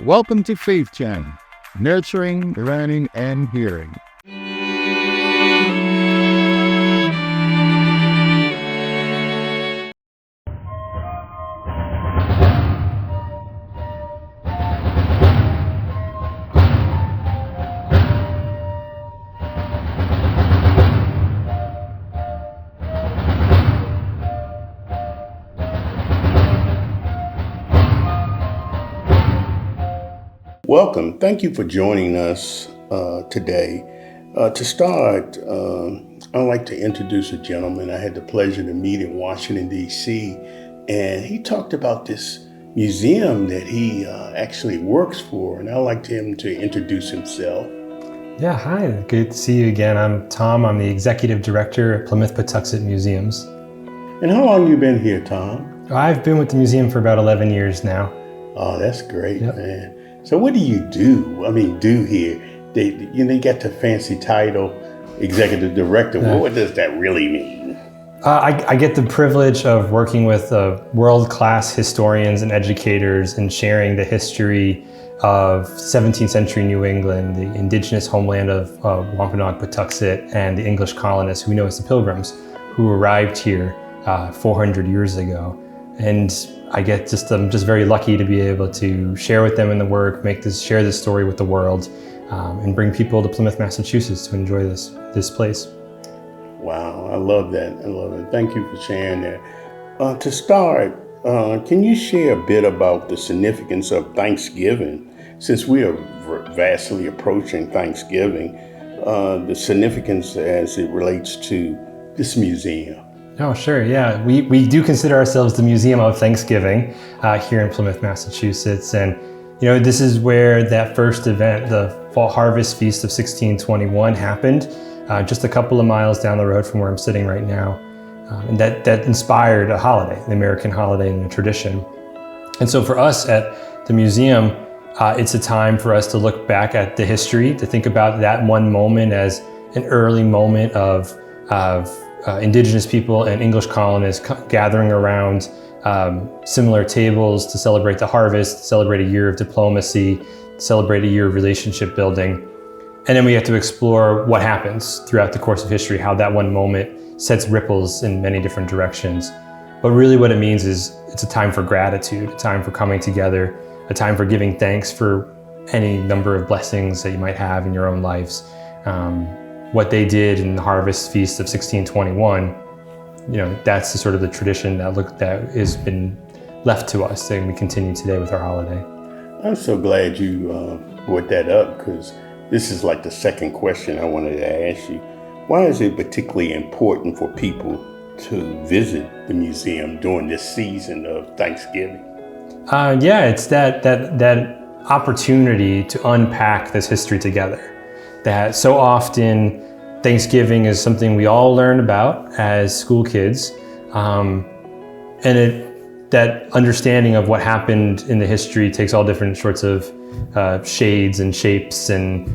Welcome to Faith Channel, nurturing, learning, and hearing. Welcome. Thank you for joining us today. To start, I'd like to introduce a gentleman I had the pleasure to meet in Washington, D.C., and he talked about this museum that he actually works for, and I'd like him to introduce himself. Yeah, hi. Good to see you again. I'm Tom. I'm the Executive Director at Plymouth Patuxent Museums. And how long you been here, Tom? I've been with the museum for about 11 years now. Oh, that's great, man. So what do you do? Do here? They got the fancy title, Executive Director. Yeah. What does that really mean? I get the privilege of working with world-class historians and educators and sharing the history of 17th century New England, the indigenous homeland of Wampanoag, Patuxet, and the English colonists we know as the Pilgrims, who arrived here 400 years ago. And I'm just very lucky to be able to share with them in the work, share this story with the world, and bring people to Plymouth, Massachusetts to enjoy this place. Wow, I love that. I love it. Thank you for sharing that. To start, can you share a bit about the significance of Thanksgiving? Since we are vastly approaching Thanksgiving, the significance as it relates to this museum. Oh, sure. Yeah, we do consider ourselves the Museum of Thanksgiving here in Plymouth, Massachusetts. And, this is where that first event, the Fall Harvest Feast of 1621 happened, just a couple of miles down the road from where I'm sitting right now. And that inspired a holiday, the American holiday and a tradition. And so for us at the museum, it's a time for us to look back at the history, to think about that one moment as an early moment of indigenous people and English colonists gathering around similar tables to celebrate the harvest, celebrate a year of diplomacy, celebrate a year of relationship building. And then we have to explore what happens throughout the course of history, how that one moment sets ripples in many different directions. But really what it means is it's a time for gratitude, a time for coming together, a time for giving thanks for any number of blessings that you might have in your own lives. What they did in the Harvest Feast of 1621, that's the sort of the tradition that has been left to us, and we continue today with our holiday. I'm so glad you brought that up, because this is like the second question I wanted to ask you. Why is it particularly important for people to visit the museum during this season of Thanksgiving? It's that opportunity to unpack this history together. That so often Thanksgiving is something we all learn about as school kids, that understanding of what happened in the history takes all different sorts of shades and shapes and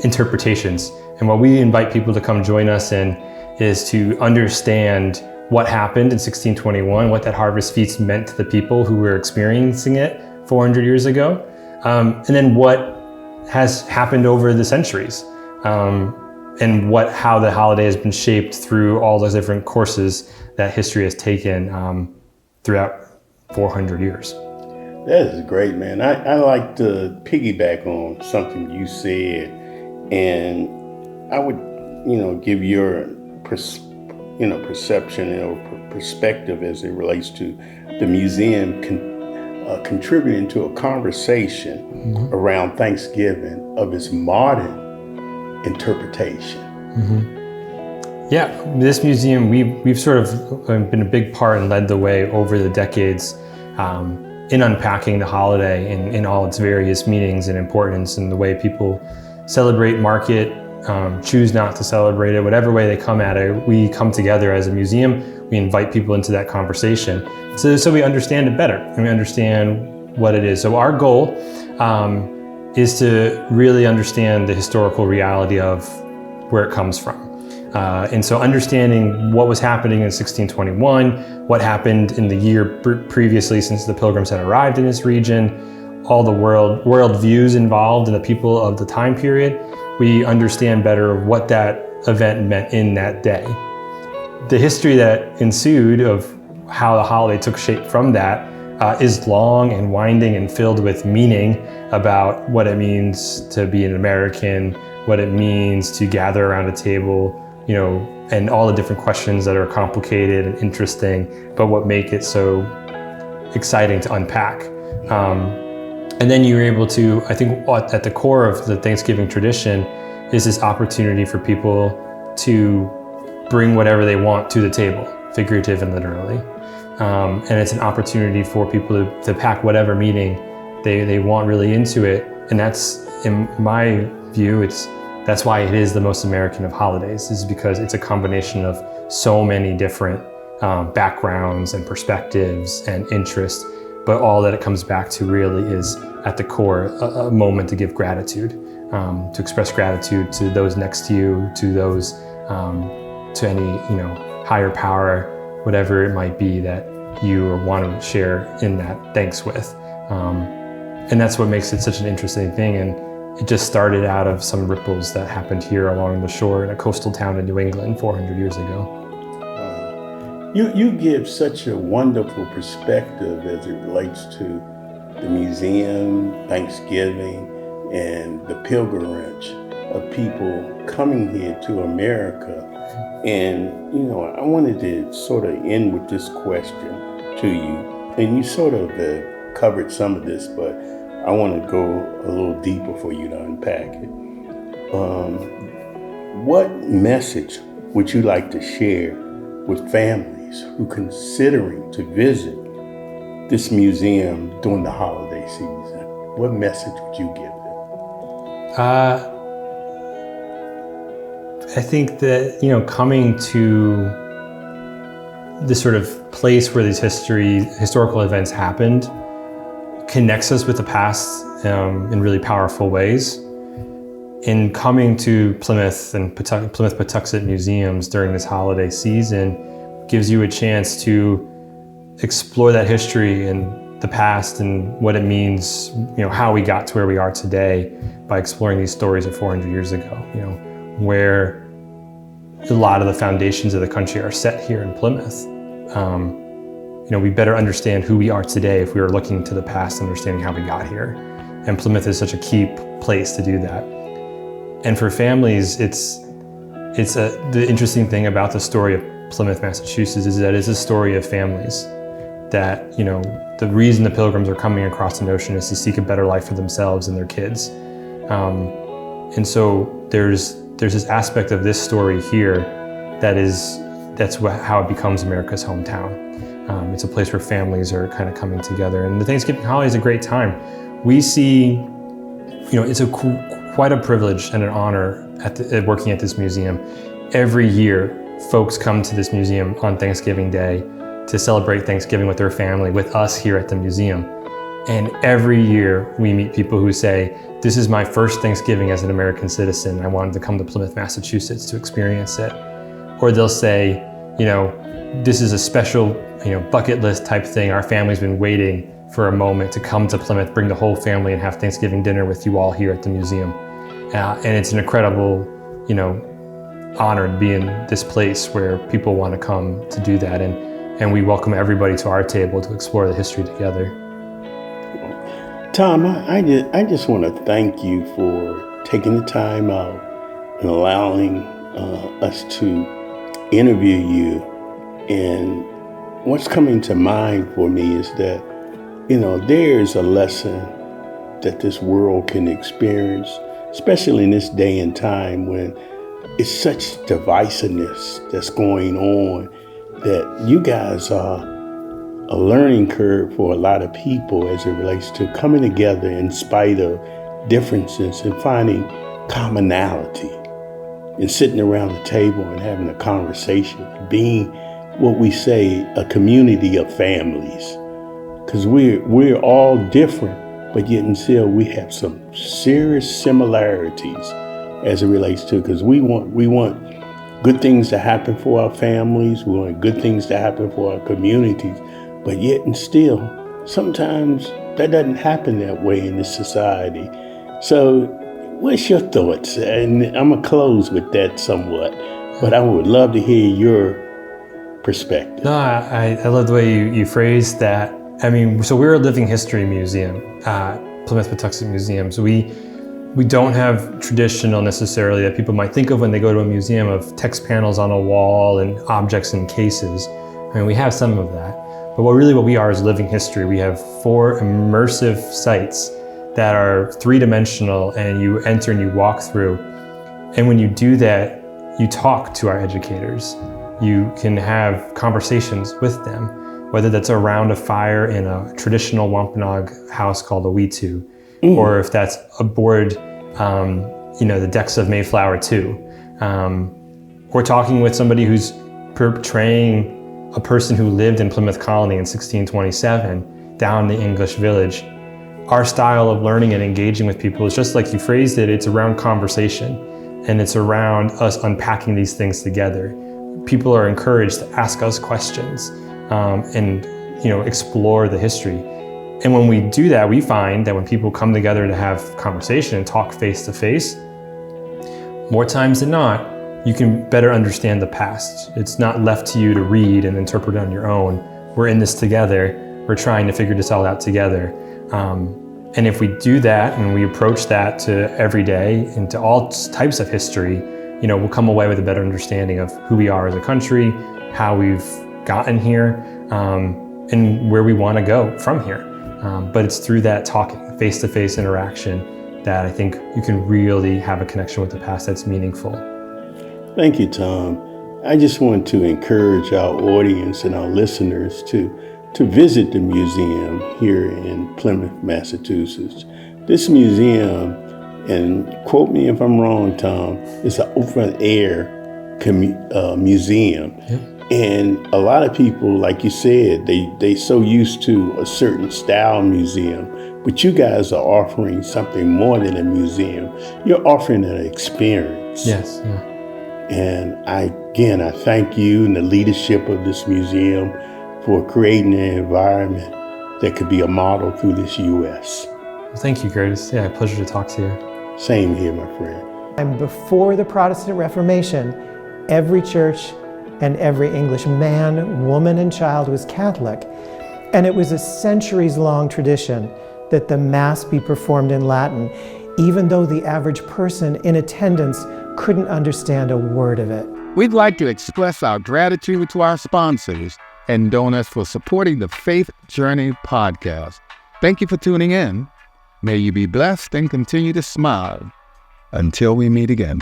interpretations. And what we invite people to come join us in is to understand what happened in 1621, what that harvest feast meant to the people who were experiencing it 400 years ago, and then what has happened over the centuries, and how the holiday has been shaped through all those different courses that history has taken throughout 400 years. That is great, man. I like to piggyback on something you said, and I would, give your perception or perspective as it relates to the museum contributing to a conversation around Thanksgiving of its modern interpretation. Yeah, this museum, we've sort of been a big part and led the way over the decades in unpacking the holiday in all its various meanings and importance, and the way people celebrate, mark it, choose not to celebrate it, whatever way they come at it. We come together as a museum, we invite people into that conversation so we understand it better and we understand what it is. So our goal is to really understand the historical reality of where it comes from. And so understanding what was happening in 1621, what happened in the year previously since the Pilgrims had arrived in this region, all the world views involved and the people of the time period, we understand better what that event meant in that day. The history that ensued of how the holiday took shape from that is long and winding and filled with meaning about what it means to be an American, what it means to gather around a table, and all the different questions that are complicated and interesting, but what make it so exciting to unpack. And then you're able to, I think at the core of the Thanksgiving tradition is this opportunity for people to bring whatever they want to the table, figurative and literally. And it's an opportunity for people to pack whatever meaning they want really into it. And that's, in my view, that's why it is the most American of holidays, is because it's a combination of so many different backgrounds and perspectives and interests, but all that it comes back to really is at the core a moment to give gratitude, to express gratitude to those next to you, to those, to any higher power, whatever it might be that you want to share in that thanks with. And that's what makes it such an interesting thing. And it just started out of some ripples that happened here along the shore in a coastal town in New England 400 years ago. You give such a wonderful perspective as it relates to the museum, Thanksgiving, and the pilgrimage of people coming here to America. And, I wanted to sort of end with this question to you. And you sort of covered some of this, but I want to go a little deeper for you to unpack it. What message would you like to share with families who are considering to visit this museum during the holiday season? What message would you give them? I think that, coming to this sort of place where these historical events happened connects us with the past in really powerful ways. In coming to Plymouth and Plymouth-Patuxent museums during this holiday season gives you a chance to explore that history and the past and what it means, how we got to where we are today by exploring these stories of 400 years ago, where a lot of the foundations of the country are set here in Plymouth. We better understand who we are today if we are looking to the past, understanding how we got here. And Plymouth is such a key place to do that. And for families, the interesting thing about the story of Plymouth, Massachusetts, is that it's a story of families. That, the reason the pilgrims are coming across the ocean is to seek a better life for themselves and their kids. And so there's this aspect of this story here that's how it becomes America's hometown. It's a place where families are kind of coming together. And the Thanksgiving holiday is a great time. We see, it's quite a privilege and an honor at working at this museum. Every year, folks come to this museum on Thanksgiving Day to celebrate Thanksgiving with their family, with us here at the museum. And every year we meet people who say, this is my first Thanksgiving as an American citizen. I wanted to come to Plymouth, Massachusetts to experience it. Or they'll say, this is a special, bucket list type thing. Our family's been waiting for a moment to come to Plymouth, bring the whole family and have Thanksgiving dinner with you all here at the museum. And it's an incredible, honor to be in this place where people want to come to do that. And we welcome everybody to our table to explore the history together. Tom, I just want to thank you for taking the time out and allowing us to interview you. And what's coming to mind for me is that, there's a lesson that this world can experience, especially in this day and time when it's such divisiveness that's going on, that you guys are a learning curve for a lot of people as it relates to coming together in spite of differences and finding commonality and sitting around the table and having a conversation, being what we say a community of families. Because we're all different, but yet and still we have some serious similarities as it relates to, because we want good things to happen for our families, we want good things to happen for our communities, but yet and still, sometimes that doesn't happen that way in this society. So what's your thoughts? And I'm going to close with that somewhat, but I would love to hear your perspective. No, I love the way you phrased that. I mean, so we're a living history museum, Plymouth Patuxent Museum. So we don't have traditional necessarily that people might think of when they go to a museum of text panels on a wall and objects in cases. I mean, we have some of that, but what we are is living history. We have 4 immersive sites that are 3-dimensional, and you enter and you walk through. And when you do that, you talk to our educators. You can have conversations with them, whether that's around a fire in a traditional Wampanoag house called a Witu, or if that's aboard, the decks of Mayflower 2. Or talking with somebody who's portraying a person who lived in Plymouth Colony in 1627 down the English village. Our style of learning and engaging with people is just like you phrased it. It's around conversation, and it's around us unpacking these things together. People are encouraged to ask us questions and explore the history. And when we do that, we find that when people come together to have conversation and talk face to face, more times than not, you can better understand the past. It's not left to you to read and interpret on your own. We're in this together. We're trying to figure this all out together. And if we do that and we approach that to every day and to all types of history, we'll come away with a better understanding of who we are as a country, how we've gotten here, and where we want to go from here. But it's through that talking, face-to-face interaction, that I think you can really have a connection with the past that's meaningful. Thank you, Tom. I just want to encourage our audience and our listeners to visit the museum here in Plymouth, Massachusetts. This museum, and quote me if I'm wrong, Tom, is an open-air museum. Yep. And a lot of people, like you said, they so used to a certain style museum, but you guys are offering something more than a museum. You're offering an experience. Yes. Yeah. And I thank you and the leadership of this museum for creating an environment that could be a model through this U.S. Well, thank you, Curtis. Yeah, pleasure to talk to you. Same here, my friend. And before the Protestant Reformation, every church and every English man, woman, and child was Catholic. And it was a centuries-long tradition that the Mass be performed in Latin, even though the average person in attendance couldn't understand a word of it. We'd like to express our gratitude to our sponsors and donors for supporting the Faith Journey podcast. Thank you for tuning in. May you be blessed and continue to smile. Until we meet again.